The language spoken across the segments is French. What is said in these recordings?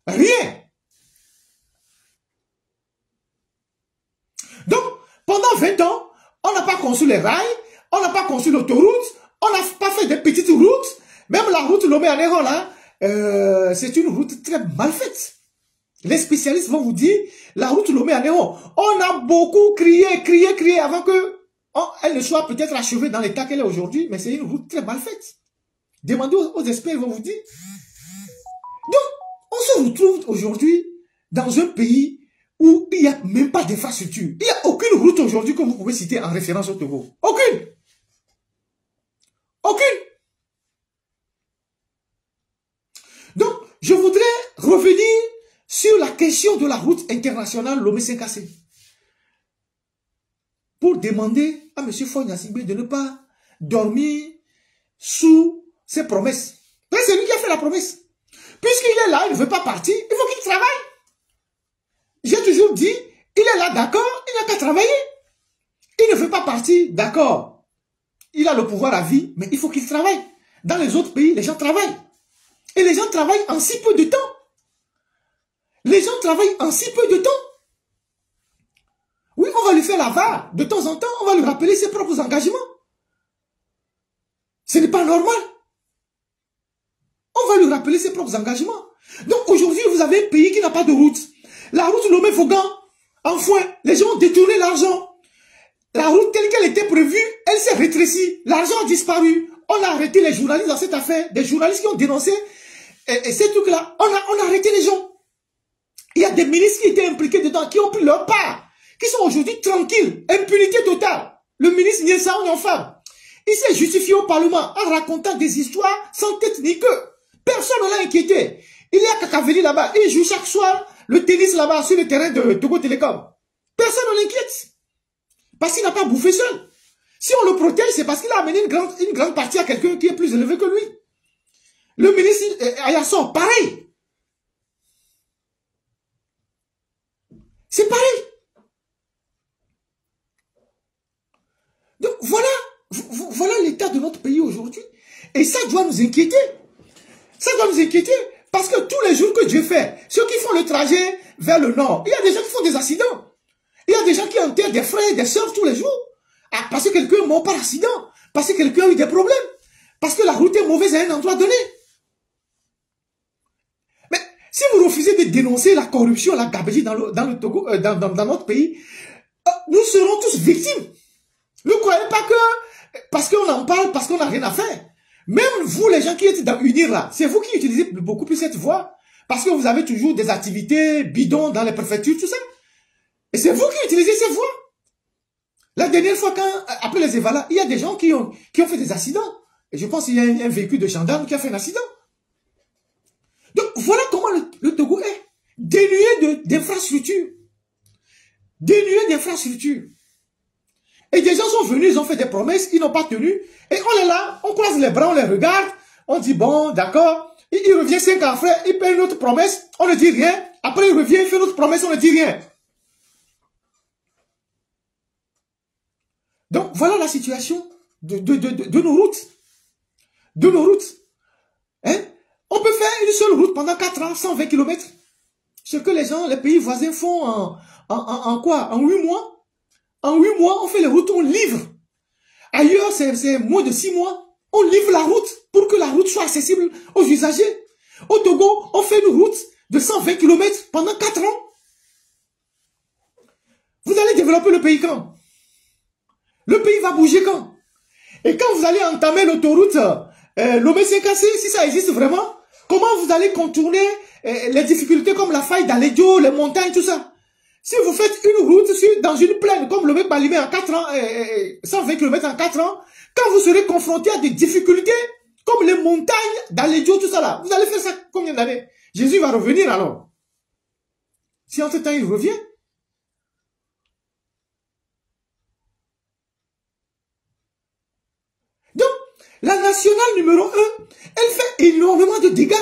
Rien. Donc, pendant 20 ans, on n'a pas construit les rails, on n'a pas construit l'autoroute, on n'a pas fait des petites routes. Même la route Lomé-Anéron, là, c'est une route très mal faite. Les spécialistes vont vous dire, la route Lomé-Anéron, on a beaucoup crié avant que elle ne soit peut-être achevée dans l'état qu'elle est aujourd'hui, mais c'est une route très mal faite. Demandez aux experts, ils vont vous dire. Donc, on se retrouve aujourd'hui dans un pays où il n'y a même pas d'infrastructure. Il n'y a aucune route aujourd'hui que vous pouvez citer en référence au Togo. Aucune. Aucune. Donc, je voudrais revenir sur la question de la route internationale Lomé-Sékassé pour demander à M. Faure Gnassingbé de ne pas dormir sous ses promesses. C'est lui qui a fait la promesse. Puisqu'il est là, il ne veut pas partir, il faut qu'il travaille. J'ai toujours dit, il est là, d'accord, il n'a qu'à travailler. Il ne veut pas partir, d'accord. Il a le pouvoir à vie, mais il faut qu'il travaille. Dans les autres pays, les gens travaillent. Et les gens travaillent en si peu de temps. Les gens travaillent en si peu de temps. Oui, on va lui faire la VAR. De temps en temps, on va lui rappeler ses propres engagements. Ce n'est pas normal. On va lui rappeler ses propres engagements. Donc aujourd'hui, vous avez un pays qui n'a pas de route. La route Lomé-Fogan, enfin, les gens ont détourné l'argent. La route telle qu'elle était prévue, elle s'est rétrécie. L'argent a disparu. On a arrêté les journalistes dans cette affaire. Des journalistes qui ont dénoncé ces trucs-là. On a arrêté les gens. Il y a des ministres qui étaient impliqués dedans, qui ont pris leur part, qui sont aujourd'hui tranquilles. Impunité totale. Le ministre Nielsa Onyanfam, il s'est justifié au Parlement en racontant des histoires sans tête ni queue. Personne ne l'a inquiété. Il est à Kakaveli là-bas. Il joue chaque soir le tennis là-bas sur le terrain de Togo Télécom. Personne ne l'inquiète. Parce qu'il n'a pas bouffé seul. Si on le protège, c'est parce qu'il a amené une grande partie à quelqu'un qui est plus élevé que lui. Le ministre Ayasson, pareil. C'est pareil. Donc voilà l'état de notre pays aujourd'hui. Et ça doit nous inquiéter. Ça doit nous inquiéter. Parce que tous les jours que Dieu fait, ceux qui font le trajet vers le nord, il y a des gens qui font des accidents. Il y a des gens qui enterrent des frères et des sœurs tous les jours. Parce que quelqu'un est mort par accident. Parce que quelqu'un a eu des problèmes. Parce que la route est mauvaise à un endroit donné. Mais si vous refusez de dénoncer la corruption, la gabegie dans le Togo, dans notre pays, nous serons tous victimes. Ne croyez pas que parce qu'on en parle, parce qu'on n'a rien à faire. Même vous, les gens qui êtes dans UNIR là, c'est vous qui utilisez beaucoup plus cette voie. Parce que vous avez toujours des activités bidons dans les préfectures, tout ça. Et c'est vous qui utilisez cette voie. La dernière fois, après les évalas, il y a des gens qui ont fait des accidents. Et je pense qu'il y a un véhicule de gendarme qui a fait un accident. Donc voilà comment le Togo est. Dénué d'infrastructures. Dénué d'infrastructures. Et des gens sont venus, ils ont fait des promesses, ils n'ont pas tenu. Et on est là, on croise les bras, on les regarde. On dit bon, d'accord. Il revient 5 ans après, il paye une autre promesse, on ne dit rien. Après il revient, il fait une autre promesse, on ne dit rien. Donc voilà la situation de nos routes. De nos routes. Hein? On peut faire une seule route pendant 4 ans, 120 km. Ce que les pays voisins font en quoi? En 8 mois. En 8 mois, on fait les routes, on livre. Ailleurs, c'est moins de 6 mois. On livre la route pour que la route soit accessible aux usagers. Au Togo, on fait une route de 120 km pendant 4 ans. Vous allez développer le pays quand? Le pays va bouger quand? Et quand vous allez entamer l'autoroute Lomé-Sékassé, si ça existe vraiment, comment vous allez contourner les difficultés comme la faille d'Alédio, les montagnes, tout ça? Si vous faites une route dans une plaine comme le Mec-Balimé en 4 ans, 120 km en 4 ans, quand vous serez confronté à des difficultés comme les montagnes d'Alédio, tout ça là, vous allez faire ça combien d'années? Jésus va revenir alors. Si en ce temps il revient. Donc, la nationale numéro 1, elle fait énormément de dégâts.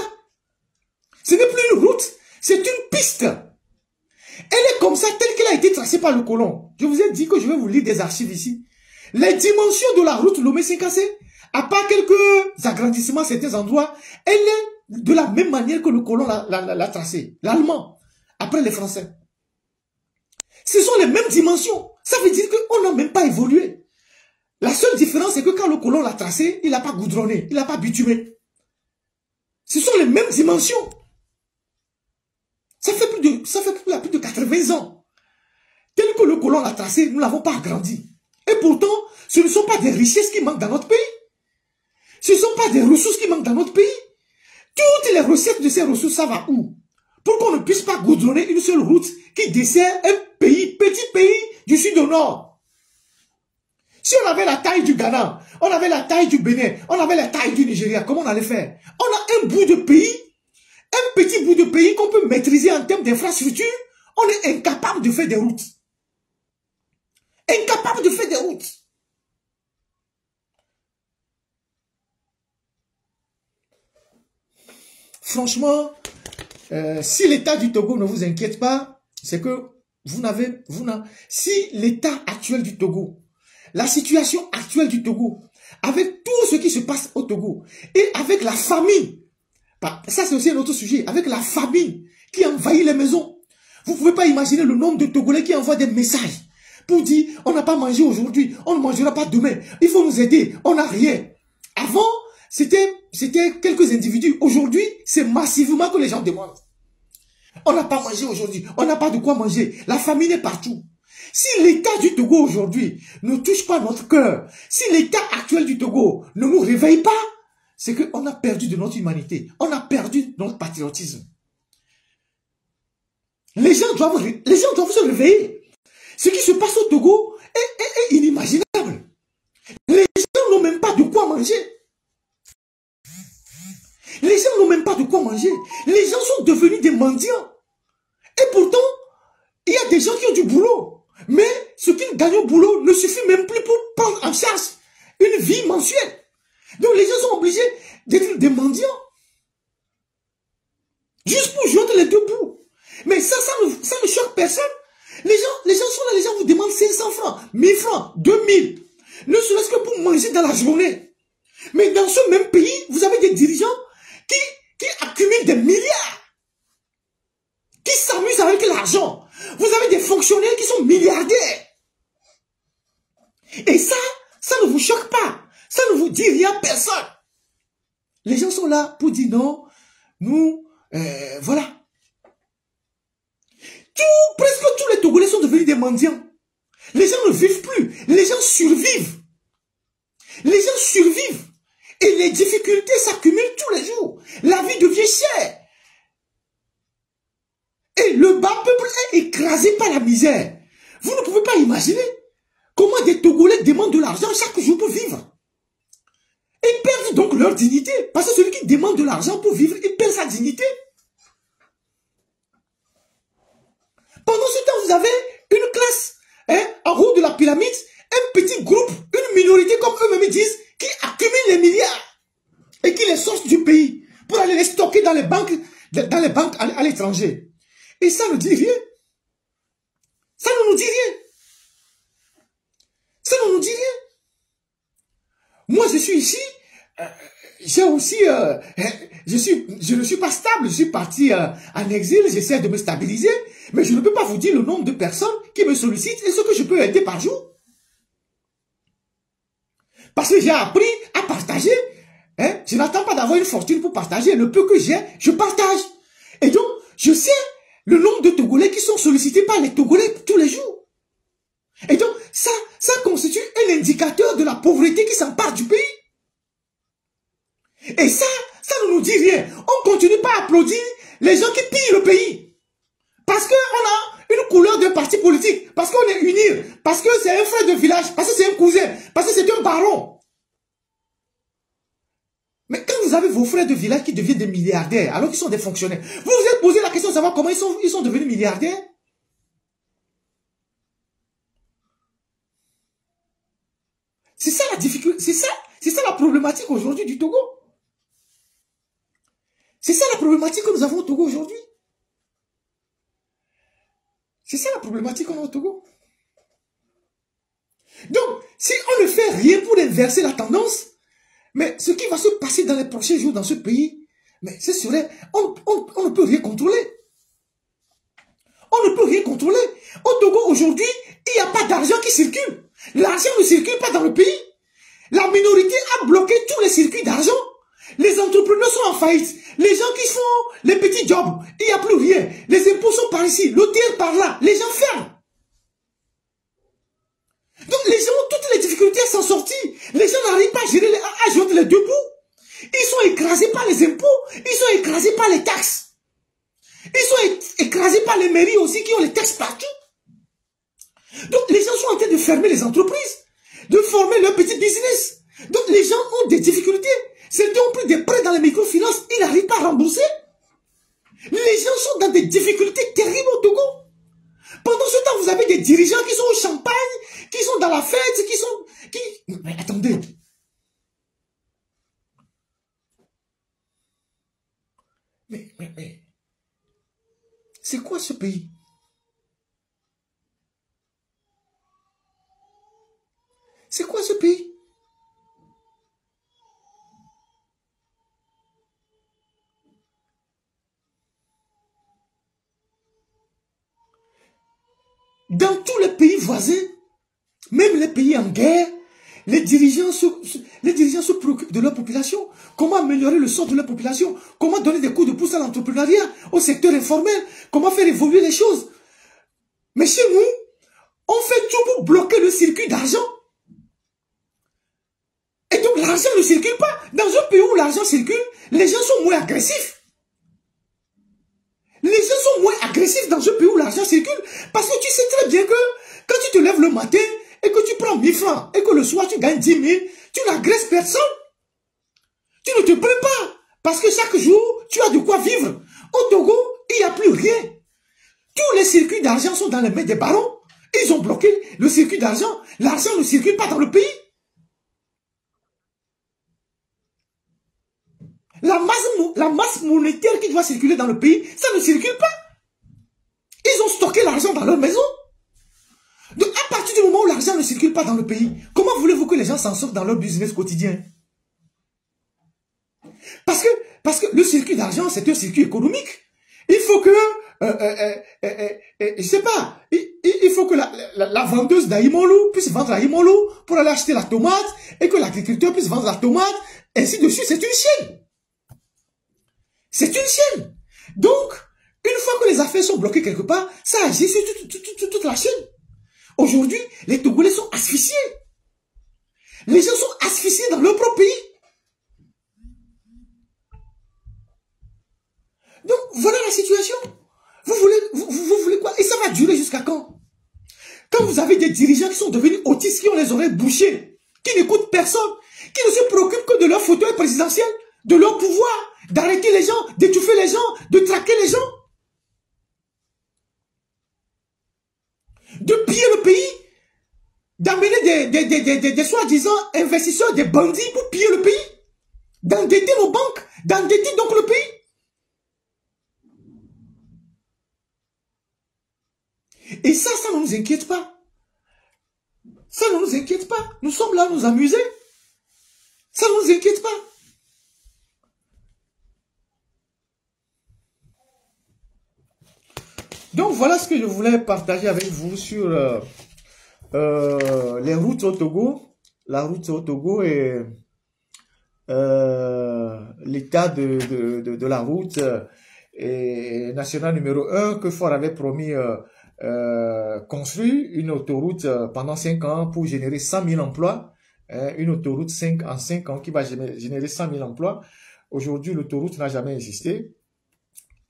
Ce n'est plus une route, c'est une piste. Elle est comme ça, telle qu'elle a été tracée par le colon. Je vous ai dit que je vais vous lire des archives ici. Les dimensions de la route Lomé-Sékassé, à part quelques agrandissements à certains endroits, elle est de la même manière que le colon l'a tracé. L'allemand, après les Français. Ce sont les mêmes dimensions. Ça veut dire qu'on n'a même pas évolué. La seule différence, c'est que quand le colon l'a tracé, il n'a pas goudronné, il n'a pas bitumé. Ce sont les mêmes dimensions. Ça fait plus de 80 ans. Tel que le colon l'a tracé, nous ne l'avons pas agrandi. Et pourtant, ce ne sont pas des richesses qui manquent dans notre pays. Ce ne sont pas des ressources qui manquent dans notre pays. Toutes les recettes de ces ressources, ça va où? Pour qu'on ne puisse pas goudronner une seule route qui dessert un pays, petit pays du sud au nord. Si on avait la taille du Ghana, on avait la taille du Bénin, on avait la taille du Nigeria, comment on allait faire? On a un bout de pays, un petit bout de pays qu'on peut maîtriser en termes d'infrastructure, on est incapable de faire des routes. Incapable de faire des routes. Franchement, si l'État du Togo ne vous inquiète pas, c'est que si l'État actuel du Togo, la situation actuelle du Togo, avec tout ce qui se passe au Togo, et avec la famine, ça c'est aussi un autre sujet, avec la famine qui envahit les maisons, vous ne pouvez pas imaginer le nombre de Togolais qui envoient des messages pour dire, on n'a pas mangé aujourd'hui, on ne mangera pas demain, il faut nous aider, on n'a rien. Avant, c'était quelques individus. Aujourd'hui, c'est massivement que les gens demandent. On n'a pas mangé aujourd'hui, on n'a pas de quoi manger. La famine est partout. Si l'État du Togo aujourd'hui ne touche pas notre cœur, si l'État actuel du Togo ne nous réveille pas, c'est qu'on a perdu de notre humanité. On a perdu notre patriotisme. Les gens doivent se réveiller. Ce qui se passe au Togo est inimaginable. Les gens n'ont même pas de quoi manger. Les gens n'ont même pas de quoi manger. Les gens sont devenus des mendiants. Et pourtant, il y a des gens qui ont du boulot. Mais ce qu'ils gagnent au boulot ne suffit même plus pour prendre en charge une vie mensuelle. Donc les gens sont obligés d'être des mendiants. Juste pour joindre les deux bouts. Mais ça ne choque personne. Les gens sont là, les gens vous demandent 500 francs, 1000 francs, 2000. Ne serait-ce que pour manger dans la journée. Mais dans ce même pays, vous avez des dirigeants qui accumulent des milliards. Qui s'amusent avec l'argent. Vous avez des fonctionnaires qui sont milliardaires. Et ça ne vous choque pas. Ça ne vous dit rien, personne. Les gens sont là pour dire non, nous, voilà. Presque tous les Togolais sont devenus des mendiants. Les gens ne vivent plus. Les gens survivent. Les gens survivent. Et les difficultés s'accumulent tous les jours. La vie devient chère. Et le bas peuple est écrasé par la misère. Vous ne pouvez pas imaginer comment des Togolais demandent de l'argent chaque jour pour vivre. Ils perdent donc leur dignité. Parce que celui qui demande de l'argent pour vivre, il perd sa dignité. Pendant ce temps, vous avez une classe en haut de la pyramide, un petit groupe, une minorité comme eux-mêmes disent, qui accumule les milliards et qui les sortent du pays pour aller les stocker dans les banques à l'étranger. Et ça ne dit rien. Ça ne nous dit rien. Ça ne nous dit rien. Moi, je suis ici, j'ai aussi, je ne suis pas stable, je suis parti en exil, j'essaie de me stabiliser, mais je ne peux pas vous dire le nombre de personnes qui me sollicitent et ce que je peux aider par jour. Parce que j'ai appris à partager. Je n'attends pas d'avoir une fortune pour partager. Le peu que j'ai, je partage. Et donc, je sais le nombre de Togolais qui sont sollicités par les Togolais tous les jours. Et donc, ça constitue un indicateur de la pauvreté qui s'empare du pays. Et ça ne nous dit rien. On ne continue pas à applaudir les gens qui pillent le pays. Parce qu'on a une couleur de parti politique. Parce qu'on est unis. Parce que c'est un frère de village. Parce que c'est un cousin. Parce que c'est un baron. Mais quand vous avez vos frères de village qui deviennent des milliardaires, alors qu'ils sont des fonctionnaires, vous vous êtes posé la question de savoir comment ils sont devenus milliardaires? C'est ça la difficulté. C'est ça la problématique aujourd'hui du Togo. C'est ça la problématique que nous avons au Togo aujourd'hui. C'est ça la problématique qu'on a au Togo. Donc, si on ne fait rien pour inverser la tendance, mais ce qui va se passer dans les prochains jours dans ce pays Mais c'est sûr, on ne peut rien contrôler. On ne peut rien contrôler. Au Togo, aujourd'hui, il n'y a pas d'argent qui circule. L'argent ne circule pas dans le pays. La minorité a bloqué tous les circuits d'argent. Les entrepreneurs sont en faillite. Les gens qui font les petits jobs, il n'y a plus rien. Les impôts sont par ici, l'OTR par là. Les gens ferment. Donc les gens ont toutes les difficultés à s'en sortir. Les gens n'arrivent pas à gérer, à joindre les deux bouts. Ils sont écrasés par les impôts. Ils sont écrasés par les taxes. Ils sont écrasés par les mairies aussi qui ont les taxes partout. Donc les gens sont en train de fermer les entreprises, de former leur petit business. Donc les gens ont des difficultés. Certains ont pris des prêts dans les microfinances, ils n'arrivent pas à rembourser. Les gens sont dans des difficultés terribles au Togo. Pendant ce temps, vous avez des dirigeants qui sont au champagne, qui sont dans la fête, qui sont... Mais attendez. Mais... C'est quoi ce pays? C'est quoi ce pays? Dans tous les pays voisins, même les pays en guerre, les dirigeants se préoccupent de leur population. Comment améliorer le sort de leur population? Comment donner des coups de pouce à l'entrepreneuriat, au secteur informel? Comment faire évoluer les choses? Mais chez nous, on fait tout pour bloquer le circuit d'argent. Et donc l'argent ne circule pas. Dans un pays où l'argent circule, les gens sont moins agressifs. Les gens sont moins agressifs dans un pays où l'argent circule. Parce que tu sais très bien que quand tu te lèves le matin et que tu prends 1000 francs et que le soir tu gagnes 10 000, tu n'agresses personne. Tu ne te plains pas. Parce que chaque jour, tu as de quoi vivre. Au Togo, il n'y a plus rien. Tous les circuits d'argent sont dans les mains des barons. Ils ont bloqué le circuit d'argent. L'argent ne circule pas dans le pays. La masse monétaire qui doit circuler dans le pays, ça ne circule pas. Ils ont stocké l'argent dans leur maison. Donc, à partir du moment où l'argent ne circule pas dans le pays, comment voulez-vous que les gens s'en sortent dans leur business quotidien? Parce que le circuit d'argent, c'est un circuit économique. Il faut que, je sais pas, il faut que la vendeuse d'Aïmolou puisse vendre à Aïmolou pour aller acheter la tomate et que l'agriculteur puisse vendre la tomate, ainsi de suite. C'est une chaîne. C'est une chaîne. Donc, une fois que les affaires sont bloquées quelque part, ça agit sur toute la chaîne. Aujourd'hui, les Togolais sont asphyxiés. Les gens sont asphyxiés dans leur propre pays. Donc, voilà la situation. Vous voulez quoi? Et ça va durer jusqu'à quand? Quand vous avez des dirigeants qui sont devenus autistes, qui ont les oreilles bouchées, qui n'écoutent personne, qui ne se préoccupent que de leur fauteuil présidentiel, de leur pouvoir, d'arrêter les gens, d'étouffer les gens, de traquer les gens, de piller le pays, d'amener des soi-disant investisseurs, des bandits pour piller le pays, d'endetter nos banques, d'endetter donc le pays. Et ça ne nous inquiète pas. Ça ne nous inquiète pas. Nous sommes là à nous amuser. Ça ne nous inquiète pas. Donc voilà ce que je voulais partager avec vous sur les routes au Togo. La route au Togo et l'état de la route nationale numéro 1 que Ford avait promis construire une autoroute pendant 5 ans pour générer 100 000 emplois. Une autoroute en 5 ans qui va générer 100 000 emplois. Aujourd'hui, l'autoroute n'a jamais existé.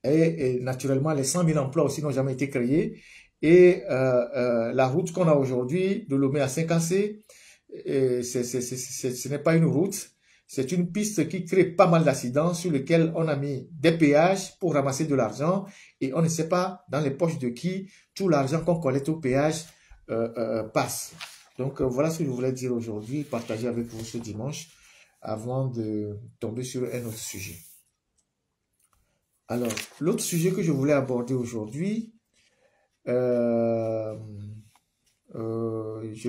Et naturellement, les 100 000 emplois aussi n'ont jamais été créés. Et la route qu'on a aujourd'hui de Lomé à Saint-Cassé, ce n'est pas une route. C'est une piste qui crée pas mal d'accidents sur lesquels on a mis des péages pour ramasser de l'argent. Et on ne sait pas dans les poches de qui tout l'argent qu'on collecte au péage passe. Donc voilà ce que je voulais dire aujourd'hui, partager avec vous ce dimanche avant de tomber sur un autre sujet. Alors, l'autre sujet que je voulais aborder aujourd'hui, je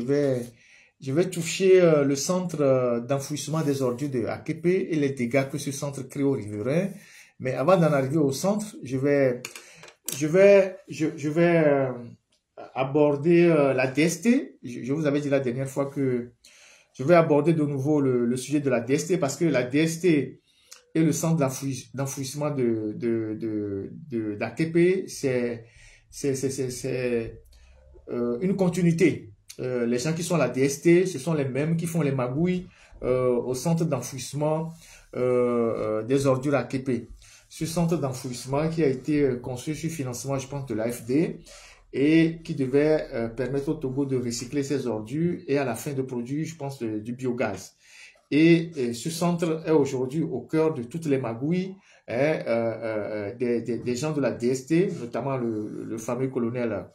vais toucher le centre d'enfouissement des ordures de Akepe et les dégâts que ce centre crée aux riverains. Mais avant d'en arriver au centre, je vais aborder la DST. Je vous avais dit la dernière fois que je vais aborder de nouveau le sujet de la DST parce que la DST et le centre d'enfouissement d'AKP, c'est une continuité. Les gens qui sont à la DST, ce sont les mêmes qui font les magouilles au centre d'enfouissement des ordures AKP. Ce centre d'enfouissement qui a été construit sur financement, je pense, de l'AFD et qui devait permettre au Togo de recycler ses ordures et à la fin de produire, je pense, du biogaz. Et ce centre est aujourd'hui au cœur de toutes les magouilles des gens de la DST, notamment le fameux colonel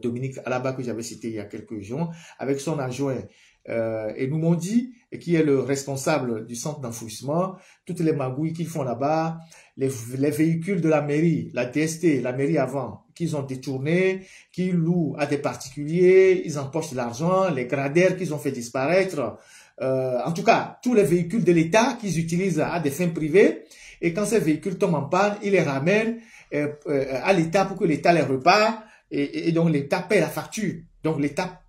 Dominique Alaba que j'avais cité il y a quelques jours, avec son adjoint et nous m'ont dit, qui est le responsable du centre d'enfouissement, toutes les magouilles qu'ils font là-bas, les véhicules de la mairie, la DST, la mairie avant, qu'ils ont détournés, qu'ils louent à des particuliers, ils empochent de l'argent, les gradaires qu'ils ont fait disparaître, en tout cas, tous les véhicules de l'État qu'ils utilisent à des fins privées, et quand ces véhicules tombent en panne, ils les ramènent à l'État pour que l'État les repart, et donc l'État paie la facture. Donc l'État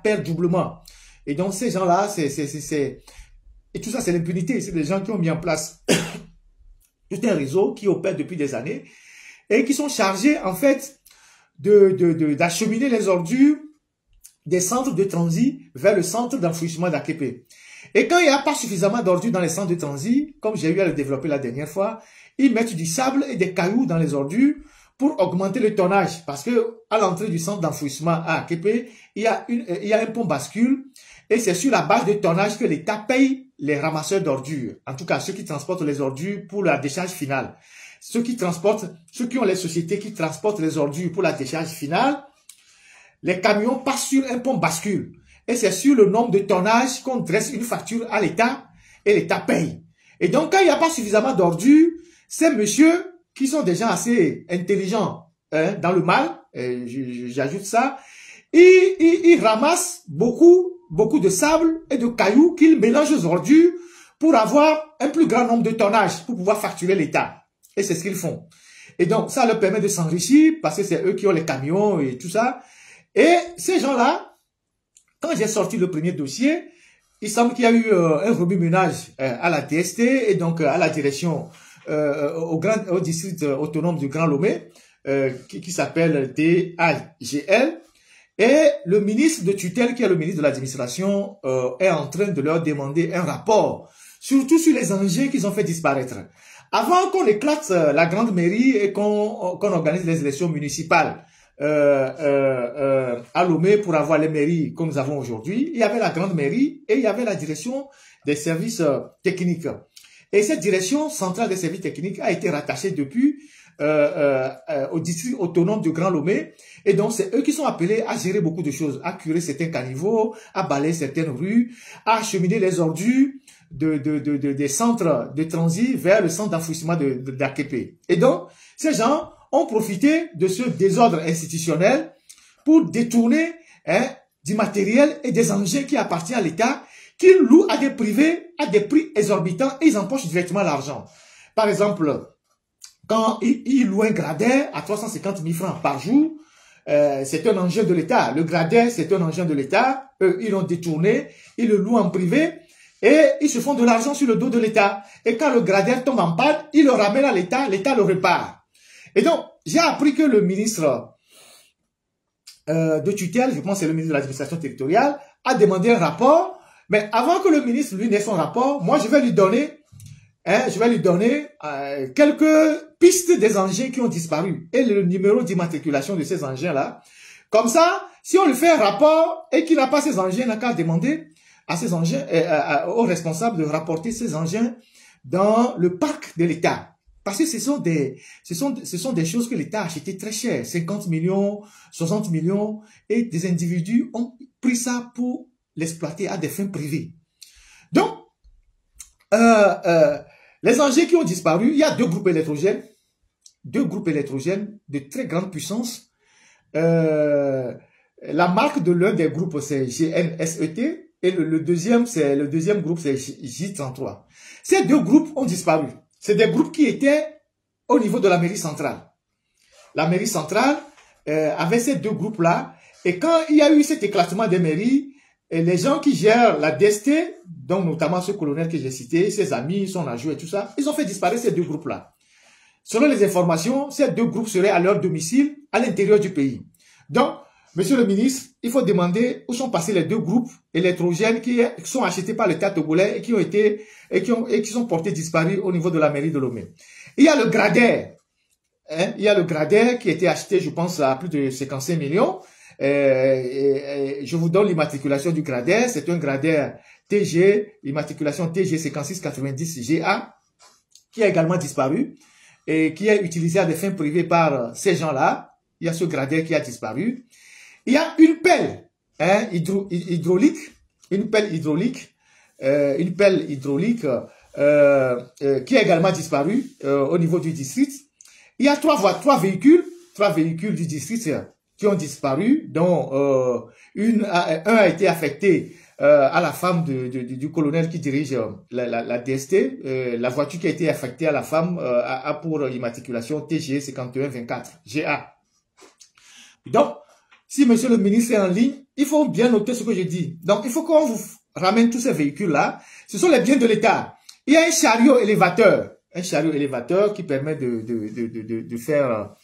perd doublement. Et donc ces gens-là, et tout ça c'est l'impunité, c'est des gens qui ont mis en place tout un réseau qui opère depuis des années et qui sont chargés en fait d'acheminer les ordures des centres de transit vers le centre d'enfouissement d'AKP. Et quand il n'y a pas suffisamment d'ordures dans les centres de transit, comme j'ai eu à le développer la dernière fois, ils mettent du sable et des cailloux dans les ordures pour augmenter le tonnage. Parce que à l'entrée du centre d'enfouissement à AKP, il y a un pont bascule et c'est sur la base de tonnage que l'État paye les ramasseurs d'ordures. En tout cas, ceux qui transportent les ordures pour la décharge finale. Ceux qui ont les sociétés qui transportent les ordures pour la décharge finale, les camions passent sur un pont bascule. Et c'est sur le nombre de tonnages qu'on dresse une facture à l'État et l'État paye. Et donc, quand il n'y a pas suffisamment d'ordures, ces messieurs qui sont des gens assez intelligents dans le mal, j'ajoute ça, ils ramassent beaucoup de sable et de cailloux qu'ils mélangent aux ordures pour avoir un plus grand nombre de tonnages pour pouvoir facturer l'État. Et c'est ce qu'ils font. Et donc, ça leur permet de s'enrichir parce que c'est eux qui ont les camions et tout ça. Et ces gens-là, quand j'ai sorti le premier dossier, il semble qu'il y a eu un remue-ménage à la DST et donc à la direction au district autonome du Grand Lomé qui s'appelle DAGL. Et le ministre de tutelle, qui est le ministre de l'administration, est en train de leur demander un rapport, surtout sur les engins qu'ils ont fait disparaître. Avant qu'on éclate la grande mairie et qu'on organise les élections municipales à Lomé pour avoir les mairies que nous avons aujourd'hui, il y avait la grande mairie et il y avait la direction des services techniques. Et cette direction centrale des services techniques a été rattachée depuis au district autonome du Grand Lomé. Et donc, c'est eux qui sont appelés à gérer beaucoup de choses, à curer certains caniveaux, à balayer certaines rues, à acheminer les ordures des centres de transit vers le centre d'enfouissement d'AKP. Et donc, ces gens ont profité de ce désordre institutionnel pour détourner du matériel et des engins qui appartiennent à l'État, qu'ils louent à des privés à des prix exorbitants et ils empochent directement l'argent. Par exemple, quand ils louent un gradaire à 350 000 francs par jour, c'est un engin de l'État. Le gradaire, c'est un engin de l'État. Eux, ils l'ont détourné, ils le louent en privé et ils se font de l'argent sur le dos de l'État. Et quand le gradaire tombe en panne, ils le ramènent à l'État, l'État le répare. Et donc, j'ai appris que le ministre de tutelle, je pense que c'est le ministre de l'administration territoriale, a demandé un rapport. Mais avant que le ministre lui n'ait son rapport, moi je vais lui donner quelques pistes des engins qui ont disparu et le numéro d'immatriculation de ces engins-là. Comme ça, si on lui fait un rapport et qu'il n'a pas ces engins, il n'a qu'à demander à ces engins, aux responsables de rapporter ces engins dans le parc de l'État. Parce que ce sont des choses que l'État a achetées très cher, 50 millions, 60 millions, et des individus ont pris ça pour l'exploiter à des fins privées. Donc, les engins qui ont disparu, il y a deux groupes électrogènes de très grande puissance. La marque de l'un des groupes, c'est GNSET, et le deuxième groupe, c'est J33. Ces deux groupes ont disparu. C'est des groupes qui étaient au niveau de la mairie centrale. La mairie centrale avait ces deux groupes-là. Et quand il y a eu cet éclatement des mairies, et les gens qui gèrent la DST, donc notamment ce colonel que j'ai cité, ses amis, son adjoint et tout ça, ils ont fait disparaître ces deux groupes-là. Selon les informations, ces deux groupes seraient à leur domicile à l'intérieur du pays. Donc, monsieur le ministre, il faut demander où sont passés les deux groupes électrogènes qui sont achetés par l'État togolais et qui sont portés disparus au niveau de la mairie de Lomé. Il y a le Grader. Hein, il y a le Grader qui a été acheté, je pense, à plus de 55 millions. Je vous donne l'immatriculation du Grader. C'est un Grader TG, immatriculation TG 5690 GA, qui a également disparu et qui est utilisé à des fins privées par ces gens-là. Il y a ce Grader qui a disparu. Il y a une pelle hydraulique, une pelle hydraulique qui a également disparu au niveau du district. Il y a trois véhicules du district qui ont disparu, dont un a été affecté à la femme du colonel qui dirige la DST. La voiture qui a été affectée à la femme a pour immatriculation TG 5124 GA. Donc, si monsieur le ministre est en ligne, il faut bien noter ce que je dis. Donc, il faut qu'on vous ramène tous ces véhicules-là. Ce sont les biens de l'État. Il y a un chariot élévateur qui permet de faire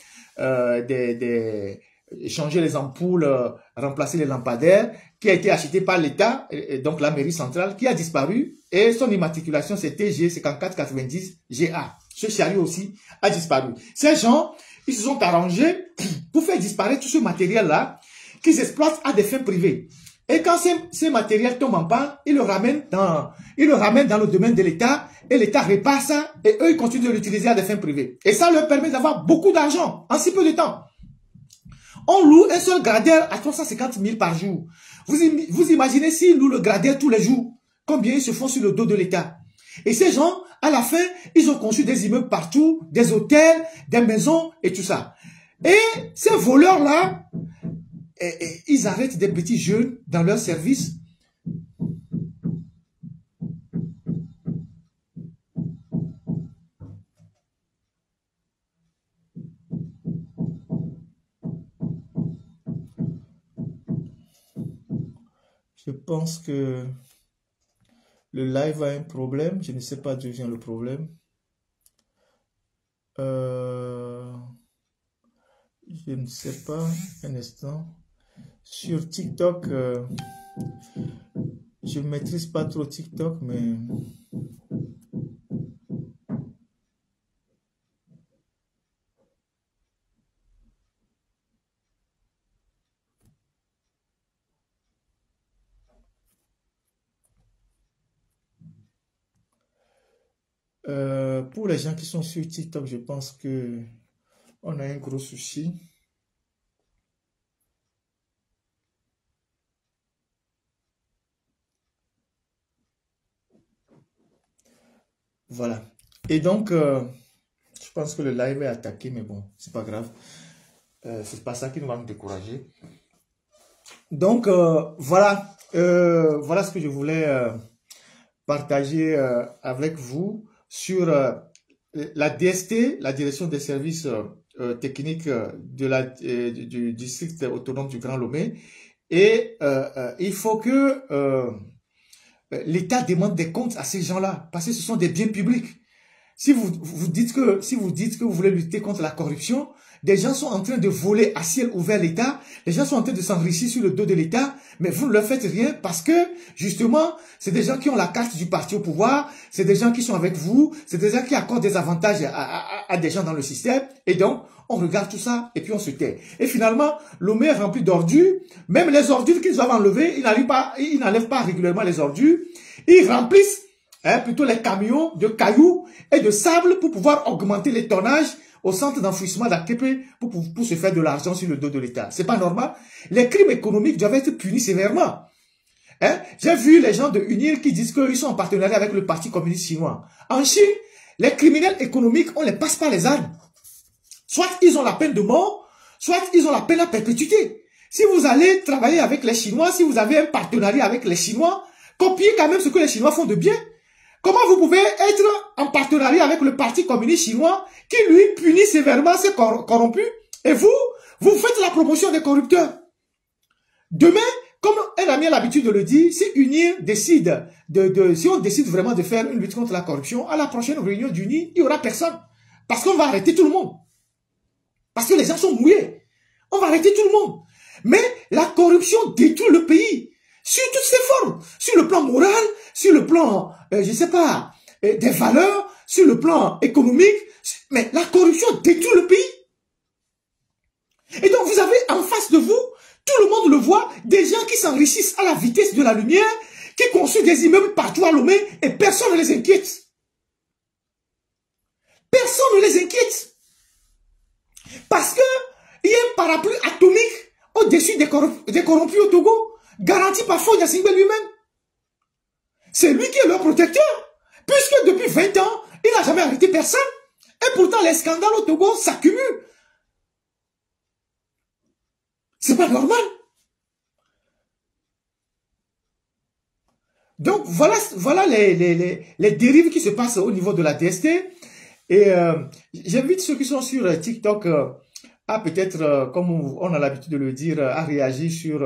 changer les ampoules, remplacer les lampadaires, qui a été acheté par l'État, donc la mairie centrale, qui a disparu, et son immatriculation c'est TG 5490 GA. Ce chariot aussi a disparu. Ces gens, ils se sont arrangés pour faire disparaître tout ce matériel-là qu'ils exploitent à des fins privées. Et quand ces matériels tombent en panne, ils le ramènent dans le domaine de l'État, et l'État répare ça, et eux, ils continuent de l'utiliser à des fins privées. Et ça leur permet d'avoir beaucoup d'argent en si peu de temps. On loue un seul Grader à 350 000 par jour. Vous imaginez s'ils louent le Grader tous les jours, combien ils se font sur le dos de l'État. Et ces gens, à la fin, ils ont conçu des immeubles partout, des hôtels, des maisons et tout ça. Et ces voleurs-là, ils arrêtent des petits jeunes dans leur service. Je pense que le live a un problème. Je ne sais pas d'où vient le problème. Je ne sais pas. Un instant. Sur TikTok, je ne maîtrise pas trop TikTok, mais... pour les gens qui sont sur TikTok, je pense que on a un gros souci. Voilà. Et donc, je pense que le live est attaqué, mais bon, c'est pas grave. C'est pas ça qui nous va nous décourager. Donc, voilà. Voilà ce que je voulais partager avec vous sur la DST, la Direction des services techniques du district autonome du Grand Lomé. Et il faut que l'État demande des comptes à ces gens-là, parce que ce sont des biens publics. Si vous dites que vous voulez lutter contre la corruption, des gens sont en train de voler à ciel ouvert l'État, les gens sont en train de s'enrichir sur le dos de l'État, mais vous ne leur faites rien parce que, justement, c'est des gens qui ont la carte du parti au pouvoir, c'est des gens qui sont avec vous, c'est des gens qui accordent des avantages à des gens dans le système, et donc, on regarde tout ça, et puis on se tait. Et finalement, Lomé est rempli d'ordures, même les ordures qu'ils doivent enlever, ils n'enlèvent pas régulièrement les ordures, ils remplissent plutôt les camions de cailloux et de sable pour pouvoir augmenter les tonnages au centre d'enfouissement d'Akepe pour se faire de l'argent sur le dos de l'État. C'est pas normal. Les crimes économiques doivent être punis sévèrement. J'ai vu les gens de UNIR qui disent qu'ils sont en partenariat avec le Parti communiste chinois. En Chine, les criminels économiques, on les passe par les armes. Soit ils ont la peine de mort, soit ils ont la peine à perpétuité. Si vous allez travailler avec les Chinois, si vous avez un partenariat avec les Chinois, copiez quand même ce que les Chinois font de bien. Comment vous pouvez être en partenariat avec le Parti communiste chinois qui, lui, punit sévèrement ces corrompus et vous faites la promotion des corrupteurs? Demain, comme un ami a l'habitude de le dire, si UNIR décide si on décide vraiment de faire une lutte contre la corruption, à la prochaine réunion d'UNIR, il n'y aura personne. Parce qu'on va arrêter tout le monde. Parce que les gens sont mouillés. On va arrêter tout le monde. Mais la corruption détruit le pays. Sur toutes ses formes. Sur le plan moral, sur le plan, je ne sais pas, des valeurs, sur le plan économique. Mais la corruption détruit le pays. Et donc vous avez en face de vous, tout le monde le voit, des gens qui s'enrichissent à la vitesse de la lumière, qui construisent des immeubles partout à Lomé et personne ne les inquiète. Personne ne les inquiète. Parce que il y a un parapluie atomique au-dessus des corrompus au Togo, garanti par Fonia Singbe lui-même. C'est lui qui est leur protecteur, puisque depuis 20 ans, il n'a jamais arrêté personne. Et pourtant, les scandales au Togo s'accumulent. C'est pas normal. Donc, voilà les dérives qui se passent au niveau de la DST. Et j'invite ceux qui sont sur TikTok à peut-être, comme on a l'habitude de le dire, à réagir sur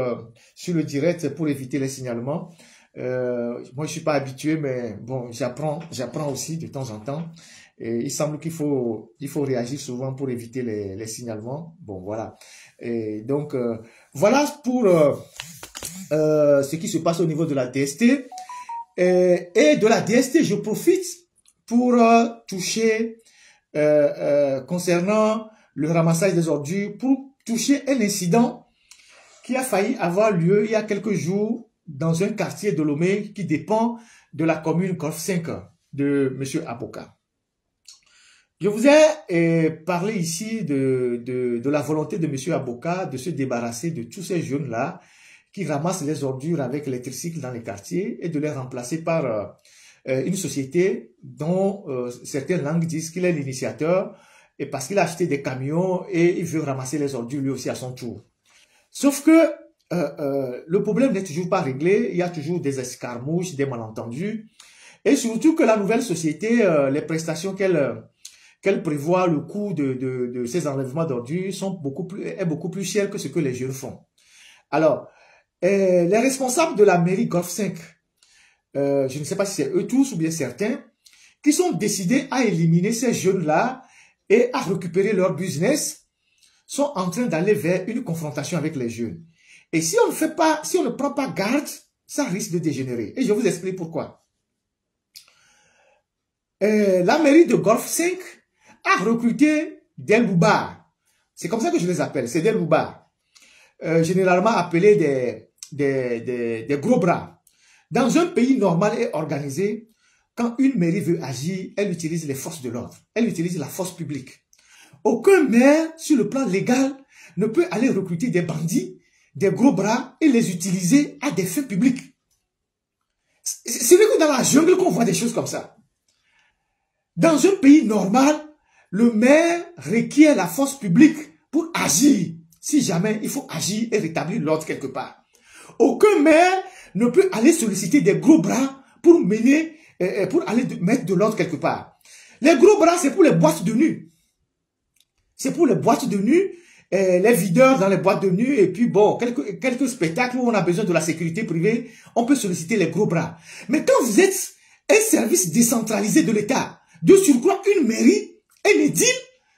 le direct pour éviter les signalements. Moi, je suis pas habitué, mais bon, j'apprends aussi de temps en temps. Et il semble qu'il faut réagir souvent pour éviter les signalements. Bon, voilà. Et donc, voilà pour ce qui se passe au niveau de la DST. Et de la DST, je profite pour toucher, concernant le ramassage des ordures, pour toucher un incident qui a failli avoir lieu il y a quelques jours dans un quartier de Lomé qui dépend de la commune Golf 5 de M. Aboka. Je vous ai parlé ici de la volonté de M. Aboka de se débarrasser de tous ces jeunes-là qui ramassent les ordures avec les tricycles dans les quartiers et de les remplacer par une société dont certaines langues disent qu'il est l'initiateur et parce qu'il a acheté des camions et il veut ramasser les ordures lui aussi à son tour. Sauf que le problème n'est toujours pas réglé, il y a toujours des escarmouches, des malentendus et surtout que la nouvelle société, les prestations qu'elle prévoit, le coût de ces enlèvements d'ordures est beaucoup plus cher que ce que les jeunes font. Alors, les responsables de la mairie Golf 5, je ne sais pas si c'est eux tous ou bien certains, qui sont décidés à éliminer ces jeunes-là et à récupérer leur business, sont en train d'aller vers une confrontation avec les jeunes. Et si on ne prend pas garde, ça risque de dégénérer. Et je vous explique pourquoi. La mairie de Golf 5 a recruté des loubards. C'est comme ça que je les appelle, c'est des loubards. Généralement appelés des gros bras. Dans un pays normal et organisé, quand une mairie veut agir, elle utilise les forces de l'ordre. Elle utilise la force publique. Aucun maire, sur le plan légal, ne peut aller recruter des bandits, des gros bras et les utiliser à des fins publiques. C'est vrai que dans la jungle qu'on voit des choses comme ça. Dans un pays normal, le maire requiert la force publique pour agir. Si jamais il faut agir et rétablir l'ordre quelque part. Aucun maire ne peut aller solliciter des gros bras pour aller mettre de l'ordre quelque part. Les gros bras, c'est pour les boîtes de nuit. C'est pour les boîtes de nuit, les videurs dans les boîtes de nuit, et puis bon, quelques spectacles où on a besoin de la sécurité privée, on peut solliciter les gros bras. Mais quand vous êtes un service décentralisé de l'État, de surcroît une mairie, un édile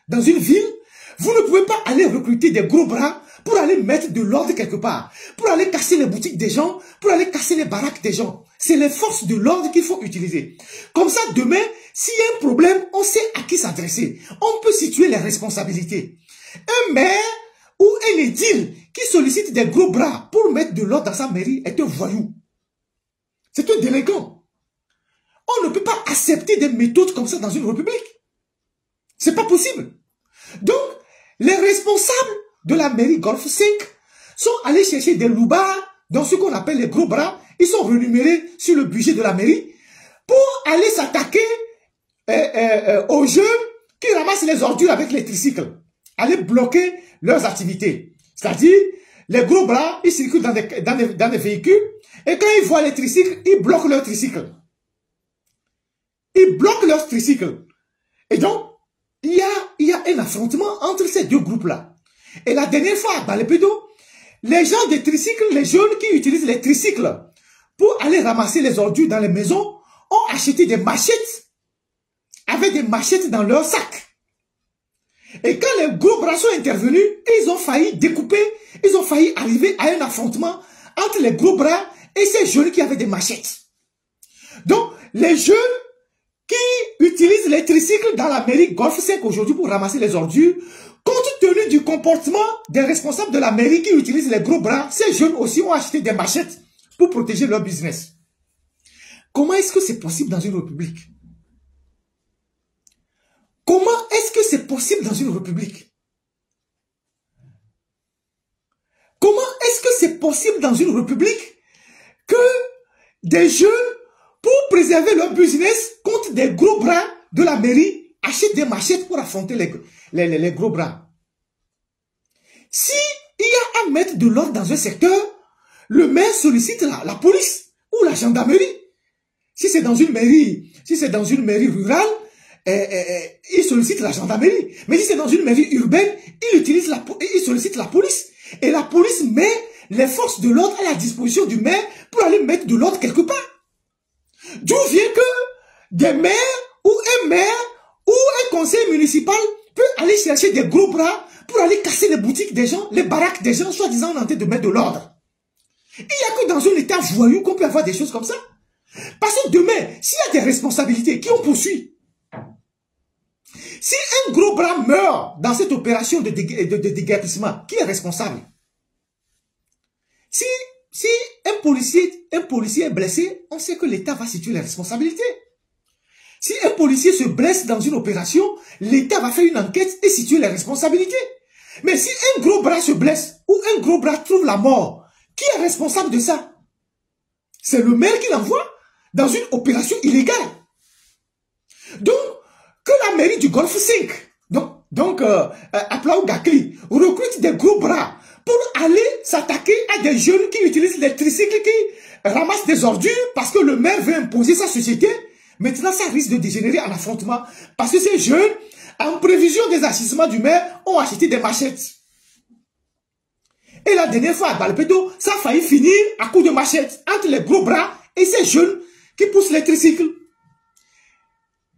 dans une ville, vous ne pouvez pas aller recruter des gros bras pour aller mettre de l'ordre quelque part, pour aller casser les boutiques des gens, pour aller casser les baraques des gens. C'est les forces de l'ordre qu'il faut utiliser. Comme ça, demain, s'il y a un problème, on sait à qui s'adresser. On peut situer les responsabilités. Un maire ou un édile qui sollicite des gros bras pour mettre de l'ordre dans sa mairie est un voyou. C'est un délinquant. On ne peut pas accepter des méthodes comme ça dans une république. C'est pas possible. Donc, les responsables de la mairie Golf 5 sont allés chercher des loubards dans ce qu'on appelle les gros bras. Ils sont rémunérés sur le budget de la mairie pour aller s'attaquer aux jeunes qui ramassent les ordures avec les tricycles. Aller bloquer leurs activités. C'est-à-dire, les gros bras, ils circulent dans des véhicules et quand ils voient les tricycles, ils bloquent leurs tricycles. Ils bloquent leur tricycle. Et donc, il y a un affrontement entre ces deux groupes-là. Et la dernière fois, dans les pédos, les gens des tricycles, les jeunes qui utilisent les tricycles pour aller ramasser les ordures dans les maisons, ont acheté des machettes, avec des machettes dans leur sac. Et quand les gros bras sont intervenus, ils ont failli découper, ils ont failli arriver à un affrontement entre les gros bras et ces jeunes qui avaient des machettes. Donc, les jeunes qui utilisent les tricycles dans la mairie Golf 5 aujourd'hui pour ramasser les ordures, compte tenu du comportement des responsables de la mairie qui utilisent les gros bras, ces jeunes aussi ont acheté des machettes pour protéger leur business. Comment est-ce que c'est possible dans une république? Comment est-ce que c'est possible dans une république? Comment est-ce que c'est possible dans une république que des jeunes, pour préserver leur business contre des gros bras de la mairie, achètent des machettes pour affronter les gros bras? Si il y a à mettre de l'ordre dans un secteur, le maire sollicite la police ou la gendarmerie. Si c'est dans une mairie rurale, il sollicite la gendarmerie. Mais si c'est dans une mairie urbaine, il sollicite la police. Et la police met les forces de l'ordre à la disposition du maire pour aller mettre de l'ordre quelque part. D'où vient que des maires ou un maire ou un conseil municipal peut aller chercher des gros bras pour aller casser les boutiques des gens, les baraques des gens, soi-disant en train de mettre de l'ordre. Il n'y a que dans un état voyou qu'on peut avoir des choses comme ça. Parce que demain, s'il y a des responsabilités, qui on poursuit? Si un gros bras meurt dans cette opération de déguerpissement, qui est responsable? Si un policier est blessé, on sait que l'État va situer les responsabilités. Si un policier se blesse dans une opération, l'État va faire une enquête et situer les responsabilités. Mais si un gros bras se blesse ou un gros bras trouve la mort, qui est responsable de ça? C'est le maire qui l'envoie dans une opération illégale. Donc, que la mairie du Golfe 5, Aplaou Gakli, recrute des gros bras pour aller s'attaquer à des jeunes qui utilisent les tricycles, qui ramassent des ordures parce que le maire veut imposer sa société. Maintenant, ça risque de dégénérer en affrontement parce que ces jeunes, en prévision des agissements du maire, ont acheté des machettes. Et la dernière fois, dans le pédo, ça a failli finir à coups de machettes entre les gros bras et ces jeunes qui poussent les tricycles.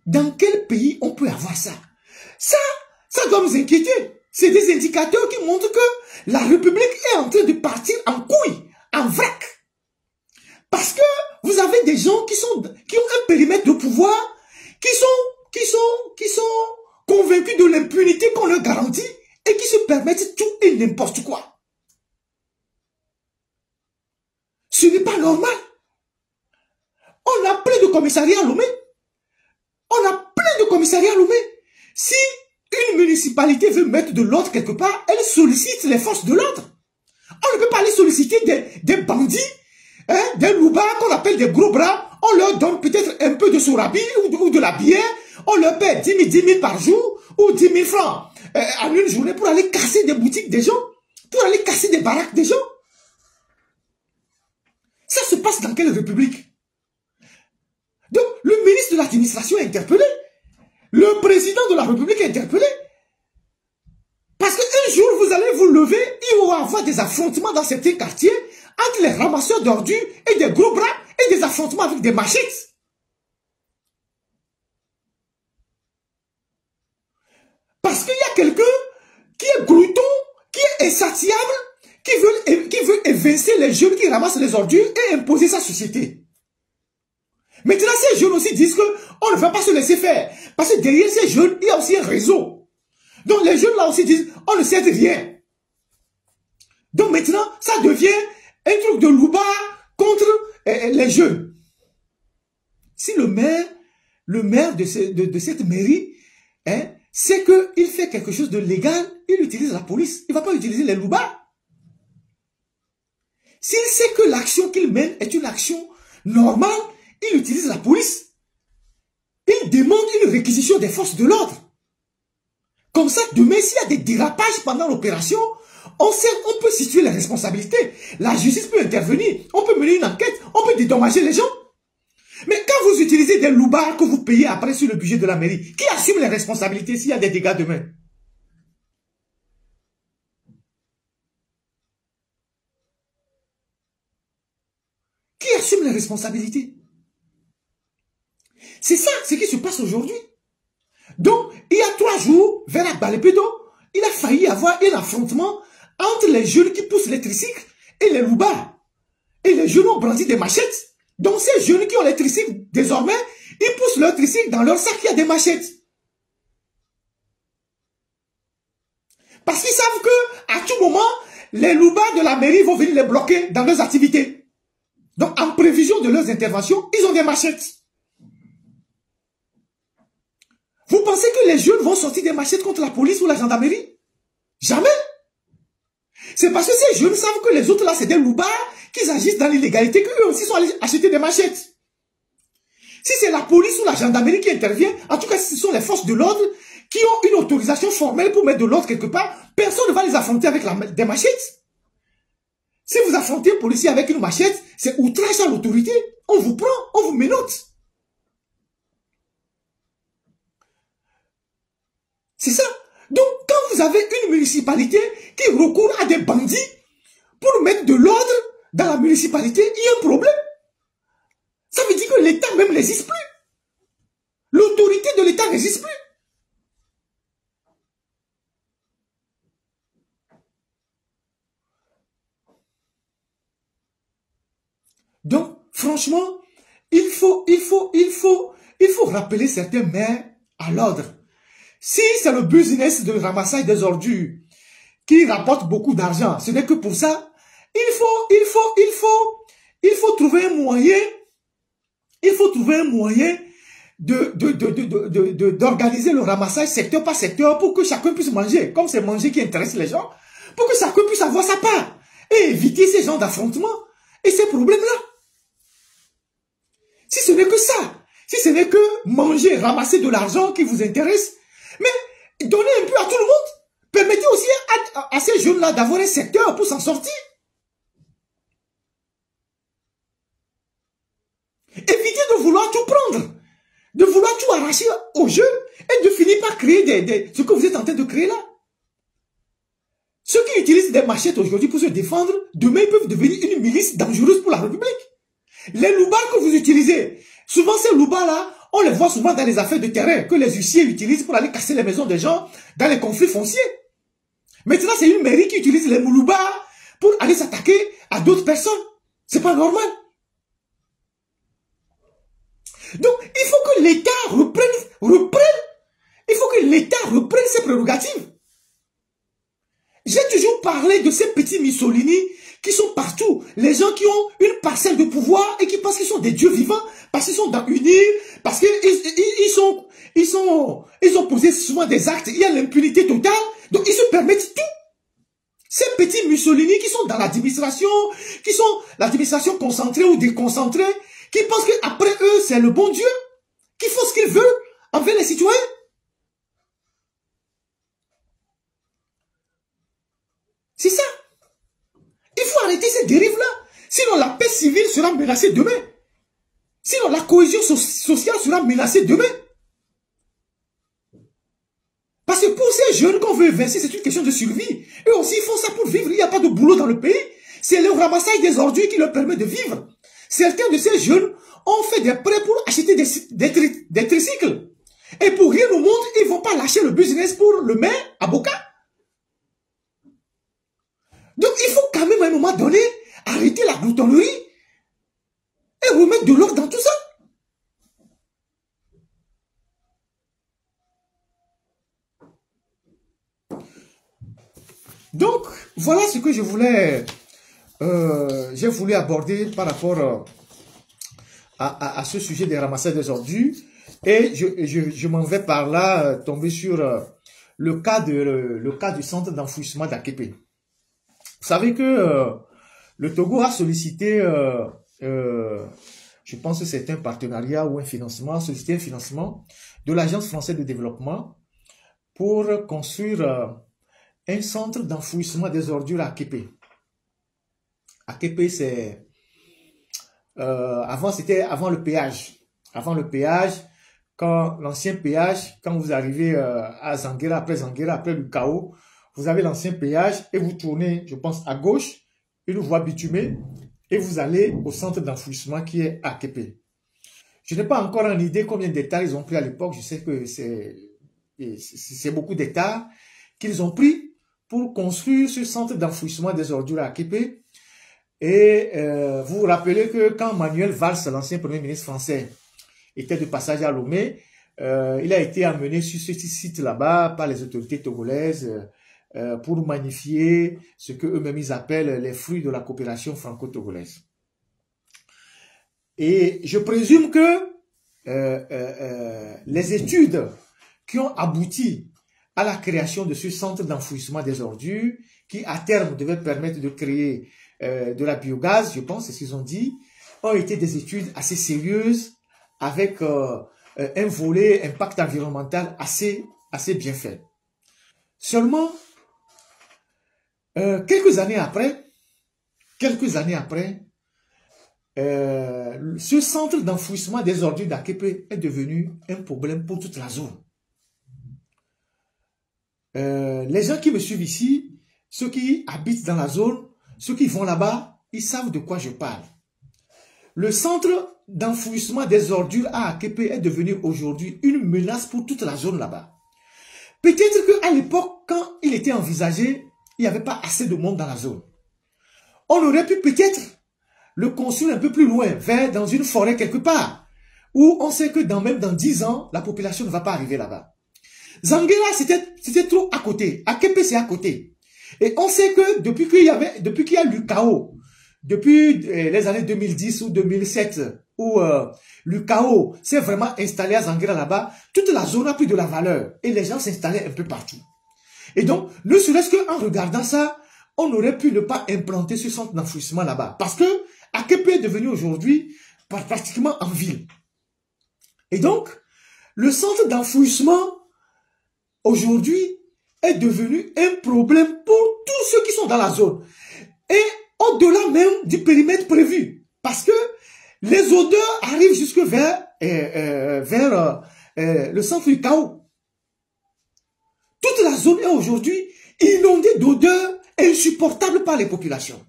Dans quel pays on peut avoir ça? Ça doit nous inquiéter. C'est des indicateurs qui montrent que la République est en train de partir en couille, en vrac. Parce que vous avez des gens qui ont un périmètre de pouvoir, qui sont convaincus de l'impunité qu'on leur garantit et qui se permettent tout et n'importe quoi. Ce n'est pas normal. On a plein de commissariats à Lomé. On a plein de commissariats à Lomé. Si une municipalité veut mettre de l'ordre quelque part, elle sollicite les forces de l'ordre. On ne peut pas aller solliciter des bandits, hein, des loubards qu'on appelle des gros bras. On leur donne peut-être un peu de sourabi ou de la bière. On leur paie 10 000 par jour ou 10 000 francs en une journée pour aller casser des boutiques des gens, pour aller casser des baraques des gens. Ça se passe dans quelle république? Donc, le ministre de l'administration est interpellé. Le président de la République est interpellé. Parce qu'un jour, vous allez vous lever, il va y avoir des affrontements dans certains quartiers entre les ramasseurs d'ordures et des gros bras et des affrontements avec des machettes. Parce qu'il y a quelqu'un qui est glouton, qui est insatiable, qui veut évincer les jeunes qui ramassent les ordures et imposer sa société. Maintenant, ces jeunes aussi disent qu'on ne va pas se laisser faire. Parce que derrière ces jeunes, il y a aussi un réseau. Donc les jeunes là aussi disent, on ne sait rien. Donc maintenant, ça devient un truc de louba contre les jeunes. Si le maire de cette mairie, hein, sait qu'il fait quelque chose de légal, il utilise la police. Il ne va pas utiliser les loubas. S'il sait que l'action qu'il mène est une action normale, il utilise la police. Il demande une réquisition des forces de l'ordre. Comme ça, demain, s'il y a des dérapages pendant l'opération, on peut situer les responsabilités. La justice peut intervenir. On peut mener une enquête. On peut dédommager les gens. Mais quand vous utilisez des loubards que vous payez après sur le budget de la mairie, qui assume les responsabilités s'il y a des dégâts demain? Qui assume les responsabilités? C'est ça, ce qui se passe aujourd'hui. Donc, il y a 3 jours, vers la Balepédo, il a failli y avoir un affrontement entre les jeunes qui poussent les tricycles et les loubards. Et les jeunes ont brandi des machettes. Donc, ces jeunes qui ont les tricycles, désormais, ils poussent leur tricycle dans leur sac, il y a des machettes. Parce qu'ils savent que à tout moment, les loubards de la mairie vont venir les bloquer dans leurs activités. Donc, en prévision de leurs interventions, ils ont des machettes. Vous pensez que les jeunes vont sortir des machettes contre la police ou la gendarmerie? Jamais. C'est parce que ces jeunes savent que les autres là, c'est des loubards, qu'ils agissent dans l'illégalité, qu'eux aussi sont allés acheter des machettes. Si c'est la police ou la gendarmerie qui intervient, en tout cas, si ce sont les forces de l'ordre qui ont une autorisation formelle pour mettre de l'ordre quelque part, personne ne va les affronter avec des machettes. Si vous affrontez un policier avec une machette, c'est outrage à l'autorité. On vous prend, on vous menotte. C'est ça. Donc, quand vous avez une municipalité qui recourt à des bandits pour mettre de l'ordre dans la municipalité, il y a un problème. Ça veut dire que l'État même n'existe plus. L'autorité de l'État n'existe plus. Donc, franchement, il faut rappeler certains maires à l'ordre. Si c'est le business de ramassage des ordures qui rapporte beaucoup d'argent, ce n'est que pour ça, il faut trouver un moyen, d'organiser le ramassage secteur par secteur pour que chacun puisse manger, comme c'est manger qui intéresse les gens, pour que chacun puisse avoir sa part et éviter ces genres d'affrontements et ces problèmes-là. Si ce n'est que ça, si ce n'est que manger, ramasser de l'argent qui vous intéresse, mais donnez un peu à tout le monde. Permettez aussi à ces jeunes-là d'avoir un secteur pour s'en sortir. Évitez de vouloir tout prendre, de vouloir tout arracher au jeu et de finir par créer ce que vous êtes en train de créer là. Ceux qui utilisent des machettes aujourd'hui pour se défendre, demain ils peuvent devenir une milice dangereuse pour la République. Les loubards que vous utilisez, souvent ces loubards-là, on les voit souvent dans les affaires de terrain que les huissiers utilisent pour aller casser les maisons des gens dans les conflits fonciers. Maintenant, c'est une mairie qui utilise les loubards pour aller s'attaquer à d'autres personnes. C'est pas normal. Donc, il faut que l'État il faut que l'État reprenne ses prérogatives. J'ai toujours parlé de ces petits Mussolini qui sont partout. Les gens qui ont une parcelle de pouvoir et qui pensent qu'ils sont des dieux vivants parce qu'ils sont dans une île, parce qu'ils ont posé souvent des actes. Il y a l'impunité totale. Donc, ils se permettent tout. Ces petits Mussolini qui sont dans l'administration, qui sont l'administration concentrée ou déconcentrée, qui pensent qu'après eux, c'est le bon Dieu, qui font ce qu'ils veulent envers les citoyens. C'est ça. Il faut arrêter ces dérives-là. Sinon, la paix civile sera menacée demain. Sinon, la cohésion sociale sera menacée demain. Parce que pour ces jeunes qu'on veut évincer, c'est une question de survie. Eux aussi, ils font ça pour vivre. Il n'y a pas de boulot dans le pays. C'est le ramassage des ordures qui leur permet de vivre. Certains de ces jeunes ont fait des prêts pour acheter des tricycles. Et pour rien au monde, ils ne vont pas lâcher le business pour le maire avocat. Donc, il faut quand même à un moment donné arrêter la gloutonnerie et remettre de l'ordre dans tout ça. Donc, voilà ce que je voulais, j'ai voulu aborder par rapport à ce sujet des ramassages des ordures. Et je m'en vais par là tomber sur le cas du centre d'enfouissement d'Aképé. Vous savez que le Togo a sollicité, je pense que c'est un partenariat ou un financement, sollicité un financement de l'Agence française de développement pour construire un centre d'enfouissement des ordures à Aképé. Aképé, Avant, c'était avant le péage. Avant le péage, quand l'ancien péage, quand vous arrivez à Zanguera, après le chaos, vous avez l'ancien péage et vous tournez, je pense, à gauche, une voie bitumée, et vous allez au centre d'enfouissement qui est à Képé. Je n'ai pas encore en idée combien d'hectares ils ont pris à l'époque. Je sais que c'est beaucoup d'hectares qu'ils ont pris pour construire ce centre d'enfouissement des ordures à Képé. Et vous vous rappelez que quand Manuel Valls, l'ancien premier ministre français, était de passage à Lomé, il a été amené sur ce site là-bas par les autorités togolaises pour magnifier ce que eux-mêmes ils appellent les fruits de la coopération franco-togolaise. Et je présume que les études qui ont abouti à la création de ce centre d'enfouissement des ordures, qui à terme devait permettre de créer de la biogaz, je pense, c'est ce qu'ils ont dit, ont été des études assez sérieuses, avec un volet impact environnemental assez bien fait. Seulement, quelques années après, ce centre d'enfouissement des ordures d'Aképé est devenu un problème pour toute la zone. Les gens qui me suivent ici, ceux qui habitent dans la zone, ceux qui vont là-bas, ils savent de quoi je parle. Le centre d'enfouissement des ordures à Aképé est devenu aujourd'hui une menace pour toute la zone là-bas. Peut-être qu'à l'époque, quand il était envisagé, il n'y avait pas assez de monde dans la zone. On aurait pu peut-être le construire un peu plus loin, dans une forêt quelque part, où on sait que même dans 10 ans, la population ne va pas arriver là-bas. Zanguera, c'était trop à côté. Aképé, c'est à côté. Et on sait que depuis qu'il y a eu le chaos, depuis les années 2010 ou 2007, où le chaos s'est vraiment installé à Zanguera là-bas, toute la zone a pris de la valeur et les gens s'installaient un peu partout. Et donc, ne serait-ce qu'en regardant ça, on aurait pu ne pas implanter ce centre d'enfouissement là-bas. Parce que Aképé est devenu aujourd'hui pratiquement en ville. Et donc, le centre d'enfouissement aujourd'hui est devenu un problème pour tous ceux qui sont dans la zone. Et au-delà même du périmètre prévu. Parce que les odeurs arrivent jusque vers le centre du chaos. Toute la zone est aujourd'hui inondée d'odeurs insupportables par les populations.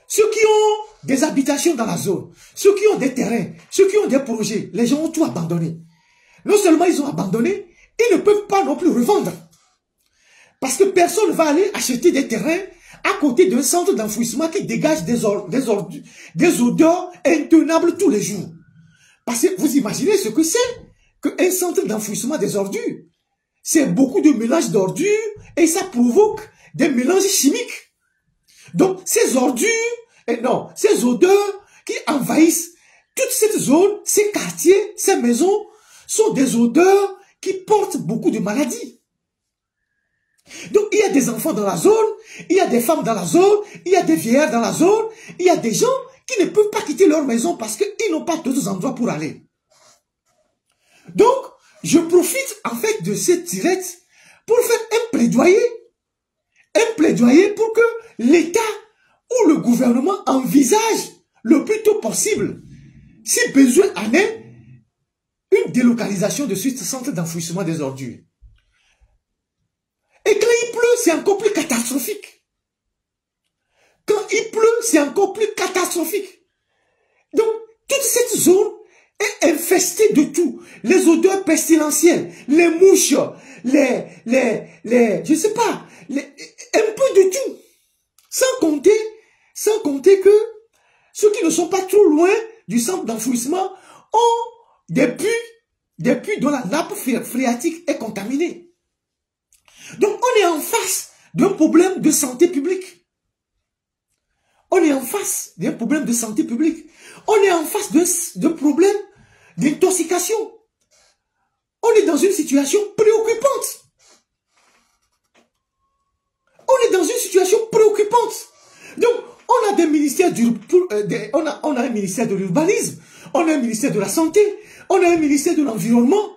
Ceux qui ont des habitations dans la zone, ceux qui ont des terrains, ceux qui ont des projets, les gens ont tout abandonné. Non seulement ils ont abandonné, ils ne peuvent pas non plus revendre. Parce que personne ne va aller acheter des terrains à côté d'un centre d'enfouissement qui dégage des odeurs intenables tous les jours. Parce que vous imaginez ce que c'est qu'un centre d'enfouissement des ordures. C'est beaucoup de mélange d'ordures et ça provoque des mélanges chimiques. Donc, ces ordures, ces odeurs qui envahissent toute cette zone, ces quartiers, ces maisons, sont des odeurs qui portent beaucoup de maladies. Donc, il y a des enfants dans la zone, il y a des femmes dans la zone, il y a des vieillards dans la zone, il y a des gens qui ne peuvent pas quitter leur maison parce qu'ils n'ont pas d'autres endroits pour aller. Donc, je profite en fait de cette direct pour faire un plaidoyer pour que l'État ou le gouvernement envisage le plus tôt possible, si besoin en est, une délocalisation de ce centre d'enfouissement des ordures. Et quand il pleut, c'est encore plus catastrophique. Quand il pleut, c'est encore plus catastrophique. Donc, toute cette zone est infestée de tout. Les odeurs pestilentielles, les mouches, je sais pas, un peu de tout. Sans compter que ceux qui ne sont pas trop loin du centre d'enfouissement ont des puits dont la nappe phréatique est contaminée. Donc, on est en face d'un problème de santé publique. On est en face d'un problème de santé publique. On est en face d'un problème d'intoxication. On est dans une situation préoccupante. On est dans une situation préoccupante. Donc, on a des ministères on a un ministère de l'urbanisme, on a un ministère de la santé, on a un ministère de l'environnement.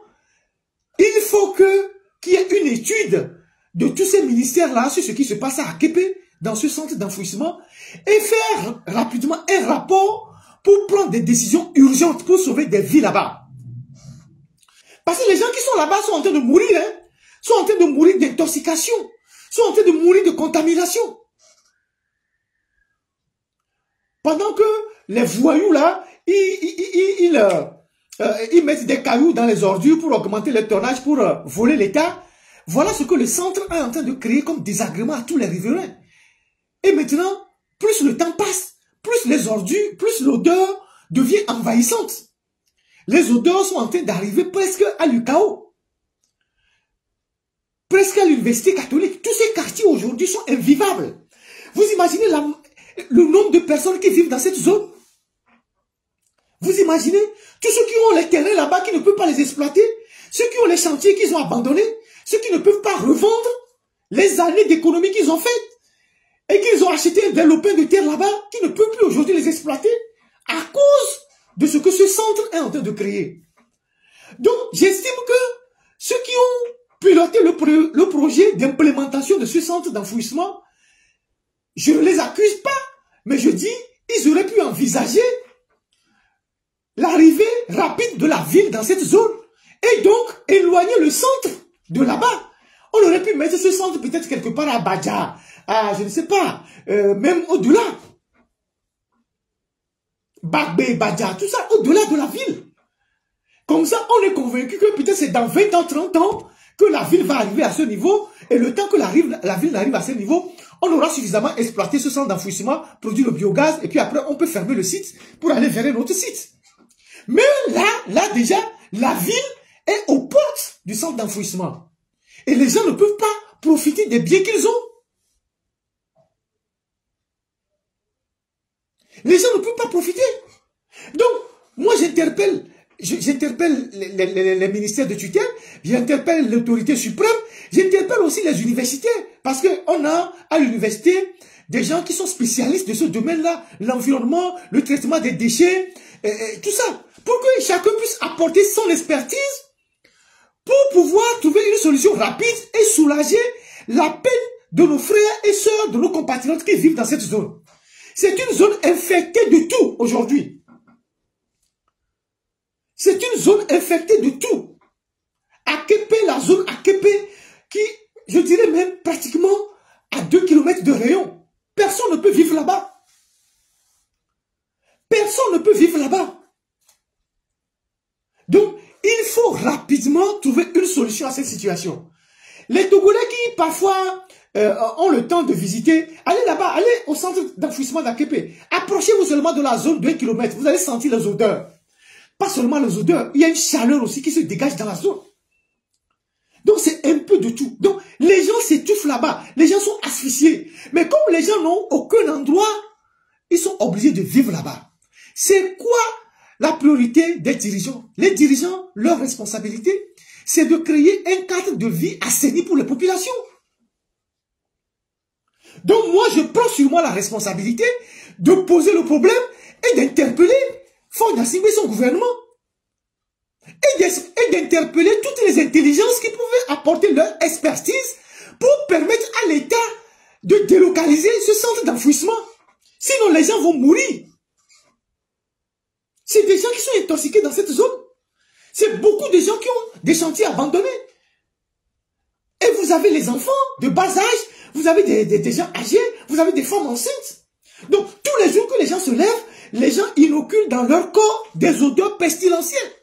Il faut qu'il y ait une étude de tous ces ministères-là sur ce qui se passe à Aképé, dans ce centre d'enfouissement, et faire rapidement un rapport pour prendre des décisions urgentes pour sauver des vies là-bas. Parce que les gens qui sont là-bas sont en train de mourir, hein, sont en train de mourir d'intoxication, sont en train de mourir de contamination. Pendant que les voyous là, ils mettent des cailloux dans les ordures pour augmenter le tonnage, pour voler l'État. Voilà ce que le centre est en train de créer comme désagrément à tous les riverains. Et maintenant, plus le temps passe, plus les ordures, plus l'odeur devient envahissante. Les odeurs sont en train d'arriver presque à l'UCAO. Presque à l'université catholique. Tous ces quartiers aujourd'hui sont invivables. Vous imaginez le nombre de personnes qui vivent dans cette zone? Vous imaginez tous ceux qui ont les terrains là-bas qui ne peuvent pas les exploiter, ceux qui ont les chantiers qu'ils ont abandonnés, ceux qui ne peuvent pas revendre les années d'économie qu'ils ont faites et qu'ils ont acheté des lopins de terre là-bas qui ne peuvent plus aujourd'hui les exploiter à cause de ce que ce centre est en train de créer. Donc, j'estime que ceux qui ont piloté le projet d'implémentation de ce centre d'enfouissement, je ne les accuse pas, mais je dis, ils auraient pu envisager l'arrivée rapide de la ville dans cette zone et donc éloigner le centre de là-bas. On aurait pu mettre ce centre peut-être quelque part à Badja, à je ne sais pas, même au-delà. Bagbe, Badja, tout ça, au-delà de la ville. Comme ça, on est convaincu que peut-être c'est dans 20 ans, 30 ans que la ville va arriver à ce niveau et le temps que la ville arrive à ce niveau, on aura suffisamment exploité ce centre d'enfouissement, produit le biogaz et puis après on peut fermer le site pour aller vers un autre site. Mais là déjà, la ville est aux portes du centre d'enfouissement. Et les gens ne peuvent pas profiter des biens qu'ils ont. Les gens ne peuvent pas profiter. Donc, moi j'interpelle les ministères de tutelle, j'interpelle l'autorité suprême, j'interpelle aussi les universités. Parce qu'on a à l'université des gens qui sont spécialistes de ce domaine-là, l'environnement, le traitement des déchets, tout ça. Pour que chacun puisse apporter son expertise pour pouvoir trouver une solution rapide et soulager la peine de nos frères et sœurs, de nos compatriotes qui vivent dans cette zone. C'est une zone infectée de tout aujourd'hui. C'est une zone infectée de tout. Akepe, la zone Akepe, qui, je dirais même pratiquement à 2 km de rayon. Personne ne peut vivre là-bas. Personne ne peut vivre là-bas. Donc, il faut rapidement trouver une solution à cette situation. Les Togolais qui, parfois, ont le temps de visiter, allez là-bas, allez au centre d'enfouissement d'Akepe. Approchez-vous seulement de la zone de 1 km. Vous allez sentir les odeurs. Pas seulement les odeurs, il y a une chaleur aussi qui se dégage dans la zone. Donc, c'est un peu de tout. Donc, les gens s'étouffent là-bas. Les gens sont asphyxiés. Mais comme les gens n'ont aucun endroit, ils sont obligés de vivre là-bas. C'est quoi la priorité des dirigeants? Les dirigeants, leur responsabilité, c'est de créer un cadre de vie assaini pour les populations. Donc moi, je prends sur moi la responsabilité de poser le problème et d'interpeller Faure Gnassingbé et son gouvernement. Et d'interpeller toutes les intelligences qui pouvaient apporter leur expertise pour permettre à l'État de délocaliser ce centre d'enfouissement. Sinon, les gens vont mourir. C'est des gens qui sont intoxiqués dans cette zone. C'est beaucoup de gens qui ont des chantiers abandonnés. Et vous avez les enfants de bas âge, vous avez des gens âgés, vous avez des femmes enceintes. Donc, tous les jours que les gens se lèvent, les gens inoculent dans leur corps des odeurs pestilentielles.